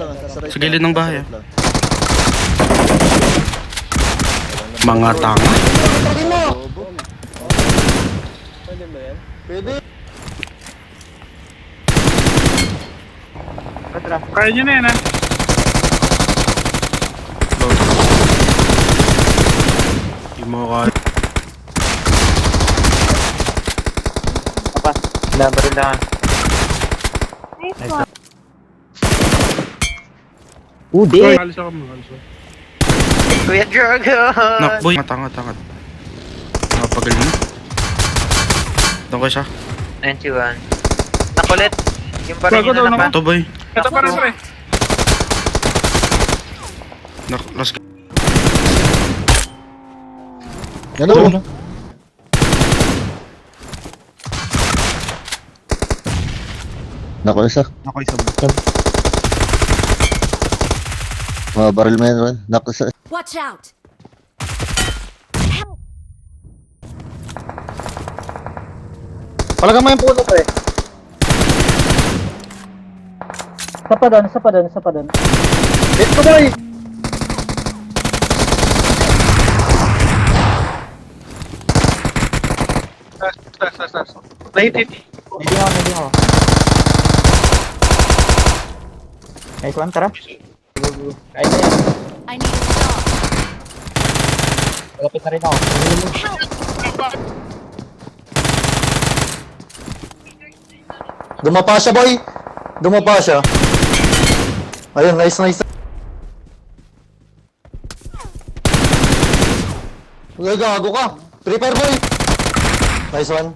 lang. Nasa right Sa gilid ng bahay, Nasa right lang. Mga tanga. Pwede mo! Bobo. Pwede ba yan? Pwede! Kaya nyo na yan ha. Yung mga kaya. Nabaril lang. Udi! Halos ako mga halos ako. Kuya Dragon! Nakboy. Tanga. Napagal mo. Doon ko siya. 91. Nakulit! Yung parang Bago daw na pa. Ito boy. Ito pa rin pre. Last. Ano? Nako isa. Ako isa mo. Mga baril mo yan. Nako isa. Watch out! Palagang mo yung puno ko eh. Isa pa doon. Let's go boy! Tas. Nahit. Hindi ako. Nice one, tara. Kaya na yan. I need a stop. Malapit na rin ako. Dumapa siya boy! Dumapa siya. Ayun, nice. Uy, gago ka! Prepare boy! Nice one.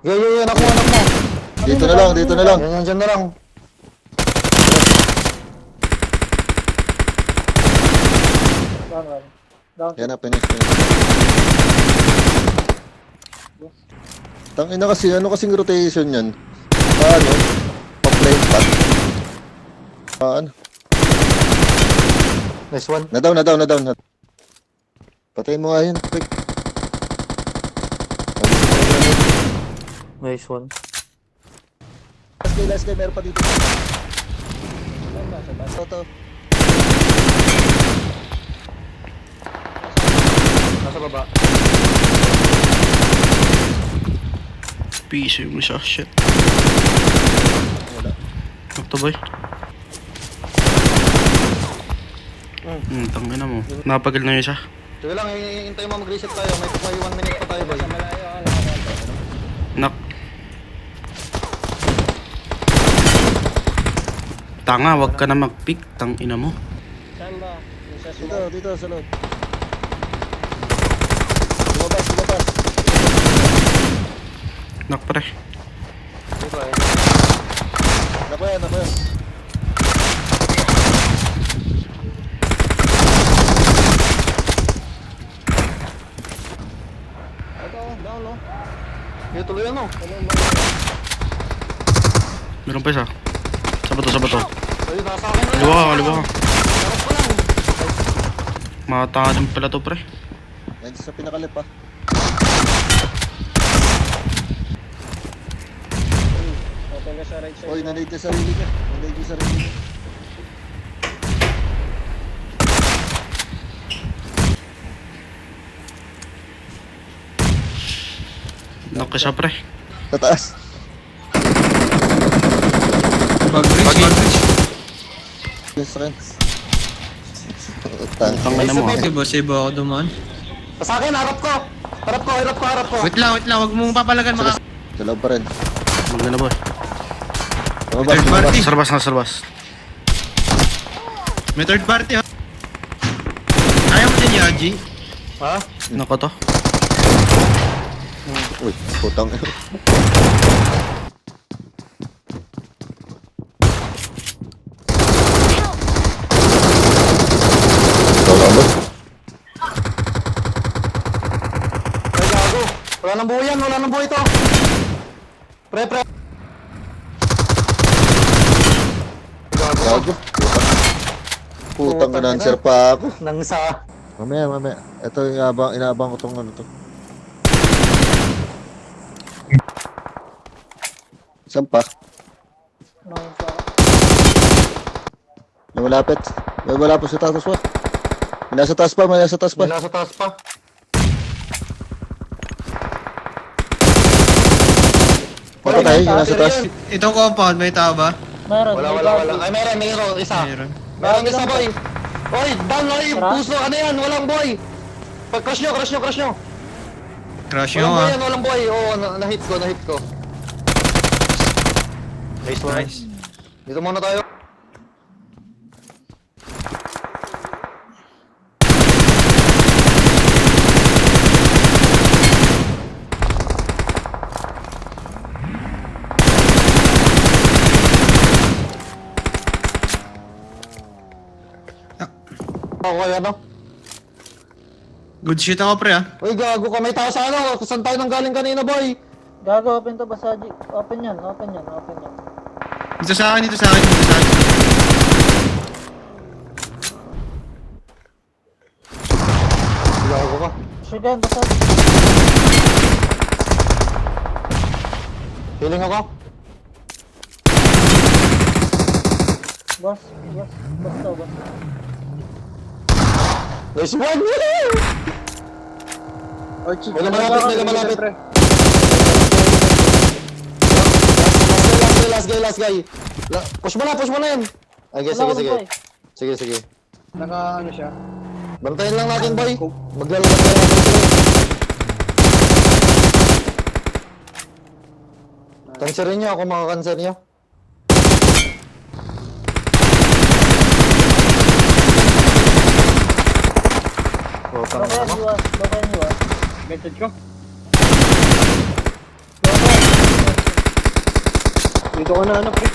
Yo, nakuha mo. Dito na lang. Yan, dyan na lang. Yan na, finish. Tangina kasi, ano kasing rotation yan? Paano? Pa-play pack. Paano? Nice one. Na down. Patayin mo nga yun, quick. Nice one. Last guy, meron pa dito. Ito. Nasa baba. Piso yung isa. Shit. Wala. Ito boy. Tangina mo. Napagal na yung isa. Sige lang, hintay mo mag-reset tayo. May 1 minute pa tayo boy. Nak. Tanga, wag ka na mag-pick. Tangina mo. Saan ba? Yung sa smoke? Dito, sa loob. Lumabas. Nak pre. Nako yan. Ito, down no? Sige, tuloy ano? Meron pa isa. Sa bato. Ayun, nasa akin na Liwa ka. Sarap ko lang. Matanga din pala to pre. Nandiyan sa pinakalip pa. Open ka sa right side. Oy, nanay sa sarili niya. Nak siya pre. Tataas. Bag-bridge. Yes, friend. Tangina mo. Sibo ako dumaan. Sa akin, harap ko. Harap ko. Wait lang. Huwag mong papalagan mga... Sa loob pa rin. Maganda boy. Third party. Nasa labas. May third party ha. Ayaw mo din Yaji. Ha? Nako to. Uy, putang. Ay, gago. Wala nang buhay to. Pre. Gago. Putang cancer pa ako. Nang sa... Mamaya. Ito yung inaabang ko tong ano to. Saan pa? May malapit. May malapit sa taas pa. May nasa taas pa, may nasa taas pa. May nasa taas pa. Patay, yung nasa taas. Itong compound, may tao ba? Meron. Wala. Ay, meron. Isa. Meron. Meron isa, boy. Oy, down, oy. Puso, ano yan? Walang boy. Crush nyo. Crush Walang nyo boy ah. yan, walang boy. Oo, na-hit ko. Nice one. Nice. Dito muna tayo. Ako kayo, ano? Good shit ako pre ah. Uy, gago ka. May tao sa ano? Saan tayo nang galing kanina, boy? Gago, open to Basaji. Open yan. Dito sa akin. Gago ka. Sige, Basaji. Feeling ako. Boss. Nice one! May malapit. Last guy. Push mo na yan. Okay, sige. Naka ano siya? Bantayan lang natin, boy. Maglalagay natin sila. Cancerin nyo, ako makakancer nyo. Oh, tama naman. Message ko. Dito ko na ano pre.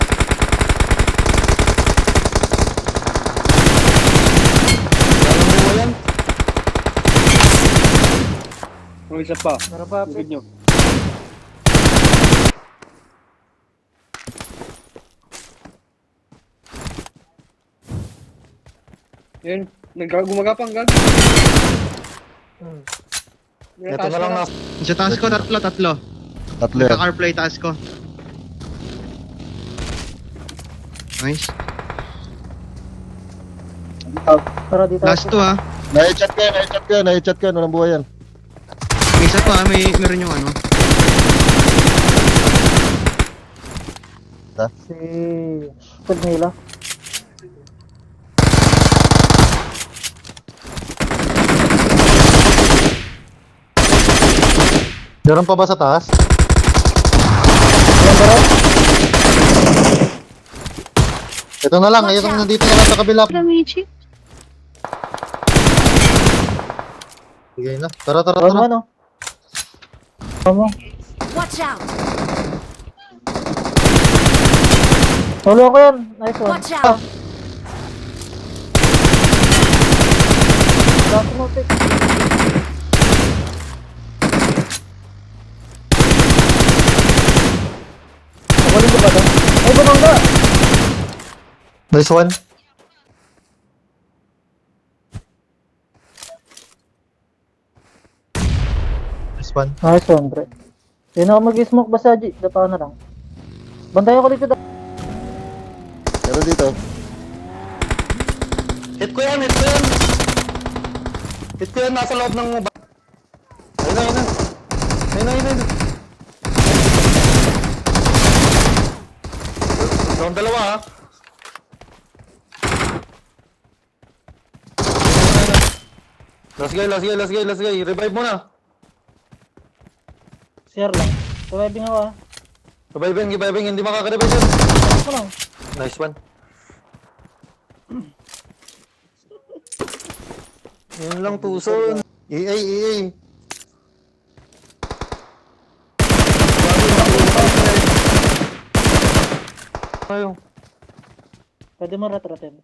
Alam mo yan? Ang isa pa. Bigid nyo. Yan. Gumagapang gag. Ito na lang na. Sa taas ko, tatlo. Tatlo yan. Naka-carplay taas ko. Nice. Tara dito. Last two ah. Na-chat ka. Walang buhay yan. May isa pa, meron yung ano. Si Pagmila. Meron pa ba sa taas? Ito na lang, ito nandito na lang sa kabila. Ramichi. Sige na. Tara. Ano? Tama. Watch out. Solo ko yan. Nice one. Watch out. Dati mo, pick. Wala ba ito? Ay, bumangga! Nice one. Nice one, pre. Hindi na ako mag-smoke, Basaji. Dapa na lang. Bantay ako dito. Meron dito. Hit ko yan. Nasa loob ng... Ayun na. Doon dalawa ha. Last guy. Revive mo na. Share lang. Surviving ako, ah. Reviving. Hindi makaka-revive yan. Ako lang. Nice one. Yun lang tuson. EA. Ayaw. Pwede mo ratratin.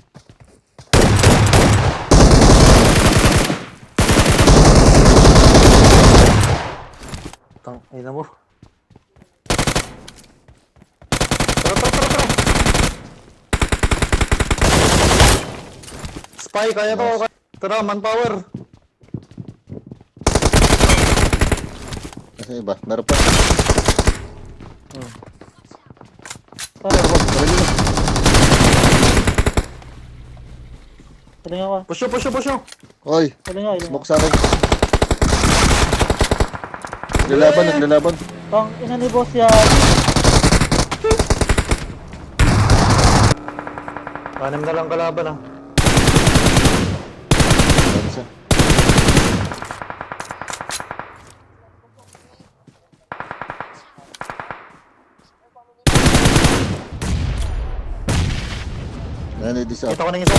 Ina mo. Tara. Spy, kaya to. Tara, manpower. Kasi iba. Meron pa. Tara, Tuloy ako. Push nyo. Oy, Tuloy ako. smoke sa akin. Naglalaban. Tang, ina ni boss yan. Anim na lang kalaban ah. Isa. Nanay di sa. Kita ko na yung isa.